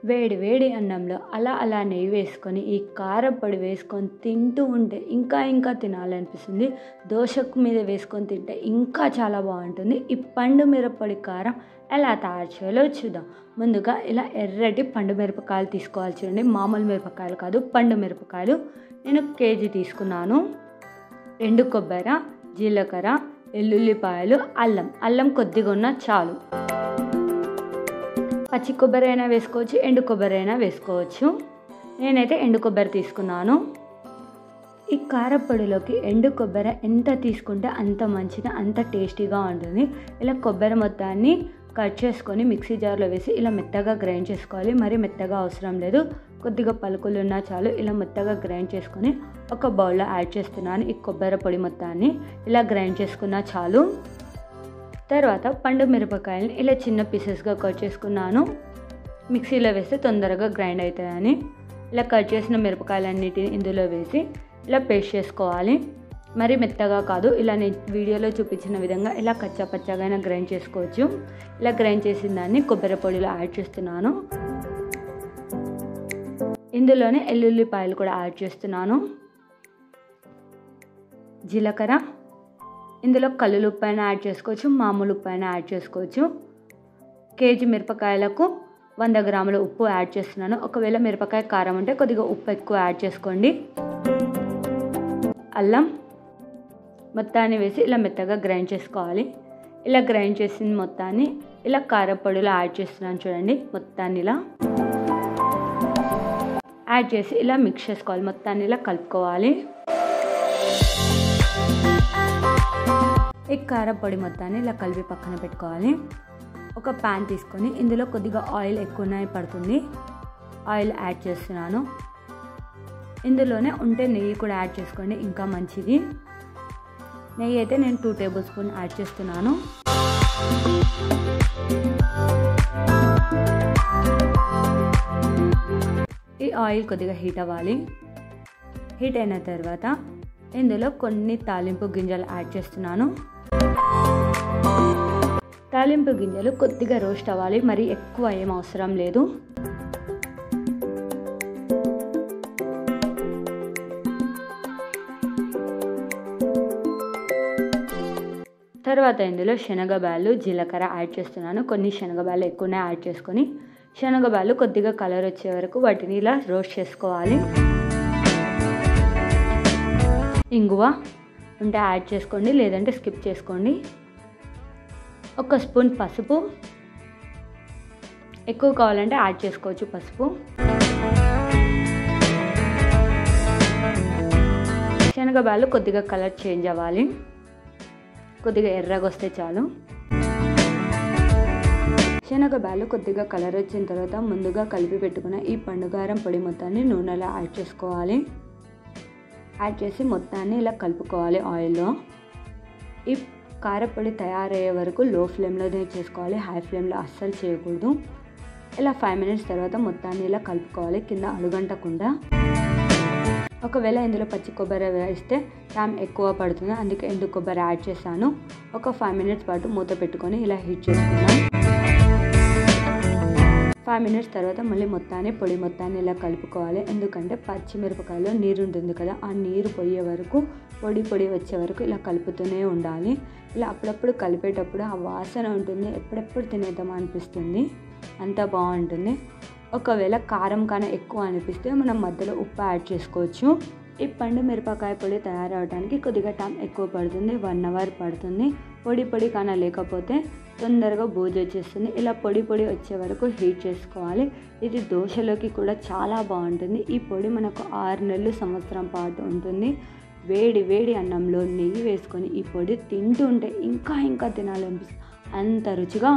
వేడి వేడి అన్నంలో అలా నెయ్యి వేసుకొని ఈ కారపొడి వేసుకొని తింటూ ఉంటే ఇంకా తినాలనిపిస్తుంది. దోశకు మీద వేసుకొని తింటే ఇంకా చాలా బాగుంటుంది. ఈ పండు మిరప్పొడి కారం ఎలా తయారు చేయాలో చూద్దాం. ముందుగా ఇలా ఎర్రటి పండు మిరపకాయలు తీసుకోవాలి. చూడండి, మామూలు మిరపకాయలు కాదు, పండు మిరపకాయలు. నేను కేజీ తీసుకున్నాను. ఎండు కొబ్బరి, జీలకర్ర, ఎల్లుల్లిపాయలు, అల్లం కొద్దిగా ఉన్న చాలు. పచ్చి కొబ్బరి అయినా వేసుకోవచ్చు, ఎండు కొబ్బరి అయినా వేసుకోవచ్చు. నేనైతే ఎండు కొబ్బరి తీసుకున్నాను. ఈ కారపొడిలోకి ఎండు కొబ్బరి ఎంత తీసుకుంటే అంత మంచిది, అంత టేస్టీగా ఉంటుంది. ఇలా కొబ్బరి మొత్తాన్ని కట్ చేసుకొని మిక్సీ జార్లో వేసి ఇలా మెత్తగా గ్రైండ్ చేసుకోవాలి. మరి మెత్తగా అవసరం లేదు, కొద్దిగా పలుకులు ఉన్నా చాలు. ఇలా మెత్తగా గ్రైండ్ చేసుకొని ఒక బౌల్లో యాడ్ చేస్తున్నాను. ఈ కొబ్బరి పొడి మొత్తాన్ని ఇలా గ్రైండ్ చేసుకున్నా చాలు. తర్వాత పండు మిరపకాయలని ఇలా చిన్న పీసెస్గా కట్ చేసుకున్నాను. మిక్సీలో వేస్తే తొందరగా గ్రైండ్ అవుతాయని ఇలా కట్ చేసిన మిరపకాయలన్నిటిని ఇందులో వేసి ఇలా పేస్ట్ చేసుకోవాలి. మరి మెత్తగా కాదు, ఇలా నేను వీడియోలో చూపించిన విధంగా ఇలా కచ్చాపచ్చాగా గ్రైండ్ చేసుకోవచ్చు. ఇలా గ్రైండ్ చేసిన దాన్ని కొబ్బరి పొడిలో యాడ్ చేస్తున్నాను. ఇందులోనే ఎల్లుల్లిపాయలు కూడా యాడ్ చేస్తున్నాను. జీలకర్ర, ఇందులో కల్లులు ఉప్పు అయినా యాడ్ చేసుకోవచ్చు, మామూలు ఉప్పు అయినా యాడ్ చేసుకోవచ్చు. కేజీ మిరపకాయలకు 100 గ్రాముల ఉప్పు యాడ్ చేస్తున్నాను. ఒకవేళ మిరపకాయ కారం ఉంటే కొద్దిగా ఉప్పు ఎక్కువ యాడ్ చేసుకోండి. అల్లం మొత్తాన్ని వేసి ఇలా మెత్తగా గ్రైండ్ చేసుకోవాలి. ఇలా గ్రైండ్ చేసిన మొత్తాన్ని ఇలా కారపొడిలో యాడ్ చేస్తున్నాను. చూడండి, మొత్తాన్ని ఇలా యాడ్ చేసి ఇలా మిక్స్ చేసుకోవాలి. మొత్తాన్ని ఇలా కలుపుకోవాలి. ఈ కారపొడి మొత్తాన్ని ఇలా కలిపి పక్కన పెట్టుకోవాలి. ఒక ప్యాన్ తీసుకొని ఇందులో కొద్దిగా ఆయిల్ ఎక్కువనే పడుతుంది. ఆయిల్ యాడ్ చేస్తున్నాను. ఇందులోనే ఉంటే నెయ్యి కూడా యాడ్ చేసుకోండి, ఇంకా మంచిది. నెయ్యి అయితే నేను 2 టేబుల్ స్పూన్ యాడ్ చేస్తున్నాను. ఈ ఆయిల్ కొద్దిగా హీట్ అవ్వాలి. హీట్ అయిన తర్వాత ఇందులో కొన్ని తాలింపు గింజలు యాడ్ చేస్తున్నాను. తాలింపు గింజలు కొద్దిగా రోస్ట్ అవ్వాలి, మరి ఎక్కువ ఏం అవసరం లేదు. తర్వాత ఇందులో శనగబాళ్ళు, జీలకర్ర యాడ్ చేస్తున్నాను. కొన్ని శనగబాళ్ళు ఎక్కువనే యాడ్ చేసుకొని శనగబాళ్ళు కొద్దిగా కలర్ వచ్చే వరకు వాటిని ఇలా రోస్ట్ చేసుకోవాలి. ఇంగువ ఉంటే యాడ్ చేసుకోండి, లేదంటే స్కిప్ చేసుకోండి. 1 స్పూన్ పసుపు, ఎక్కువ కావాలంటే యాడ్ చేసుకోవచ్చు పసుపు. శనగబాళ్ళు కొద్దిగా కలర్ చేంజ్ అవ్వాలి, కొద్దిగా ఎర్రగా వస్తే చాలు. శనగబాళ్ళు కొద్దిగా కలర్ వచ్చిన తర్వాత ముందుగా కలిపి పెట్టుకున్న ఈ పండుగారం పొడి మొత్తాన్ని నూనెలో యాడ్ చేసుకోవాలి. యాడ్ చేసి మొత్తాన్ని ఇలా కలుపుకోవాలి ఆయిల్లో. ఈ కారపొడి తయారయ్యే వరకు లో ఫ్లేమ్లోనే చేసుకోవాలి, హై ఫ్లేమ్లో అస్సలు చేయకూడదు. ఇలా 5 మినిట్స్ తర్వాత మొత్తాన్ని ఇలా కలుపుకోవాలి, కింద అడుగంటకుండా. ఒకవేళ ఇందులో పచ్చి కొబ్బరి వేస్తే టైం ఎక్కువ పడుతుంది, అందుకే ఎండు కొబ్బరి యాడ్ చేశాను. ఒక 5 మినిట్స్ పాటు మూత పెట్టుకొని ఇలా హీట్ చేసుకుందాం. 5 మినిట్స్ తర్వాత మళ్ళీ పొడి మొత్తాన్ని ఇలా కలుపుకోవాలి. ఎందుకంటే పచ్చిమిరపకాయలో నీరు ఉంటుంది కదా, ఆ నీరు పోయే వరకు పొడి వచ్చే వరకు ఇలా కలుపుతూనే ఉండాలి. ఇలా అప్పుడప్పుడు కలిపేటప్పుడు ఆ వాసన ఉంటుంది, ఎప్పుడెప్పుడు తినేద్దామా అనిపిస్తుంది, అంత బాగుంటుంది. ఒకవేళ కారం కానీ ఎక్కువ అనిపిస్తే మనం మధ్యలో ఉప్పు యాడ్ చేసుకోవచ్చు. ఈ పండు మిరపకాయ పొడి తయారవడానికి కొద్దిగా టైం ఎక్కువ పడుతుంది, 1 అవర్ పడుతుంది. పొడి కానీ లేకపోతే తొందరగా బూజు వచ్చేస్తుంది. ఇలా పొడి వచ్చే వరకు హీట్ చేసుకోవాలి. ఇది దోశలోకి కూడా చాలా బాగుంటుంది. ఈ పొడి మనకు 6 నెలలు, సంవత్సరం పాటు ఉంటుంది. వేడి అన్నంలో నెయ్యి వేసుకొని ఈ పొడి తింటూ ఉంటే ఇంకా తినాలనిపిస్తుంది, అంత రుచిగా